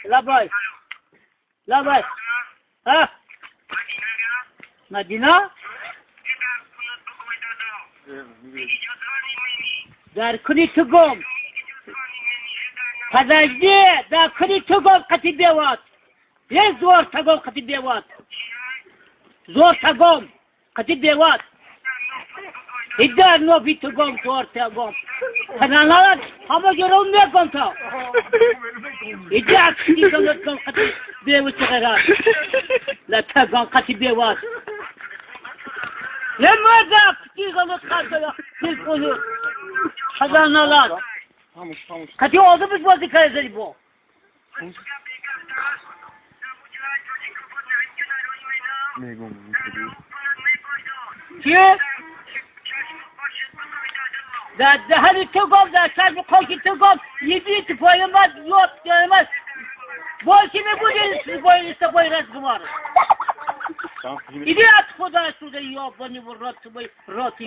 لبای لبای ها مدینه در کنی تو گم подожди در کنی تو گم قطی بیواد یه زور تا گم قطی بیواد زور تا گم قطی بیواد ایدار نوبی تو گم زور تا گم پناهان همه گرون میگم تا ایدار کنی گم قطی بیواد چقدر لا تا گم قطی بیواد لماذا كتير غلط خاطر تلفونه حضرنا الله كتير أوضح بس بازي كذا بو كيف ده هني تقوم ده شايف قوي تقوم يبي تفاي ما يوت ما بوشي مبودي بوي استبوي راس قمار إذا أتفضل سودي يوب بني برات بوي راتي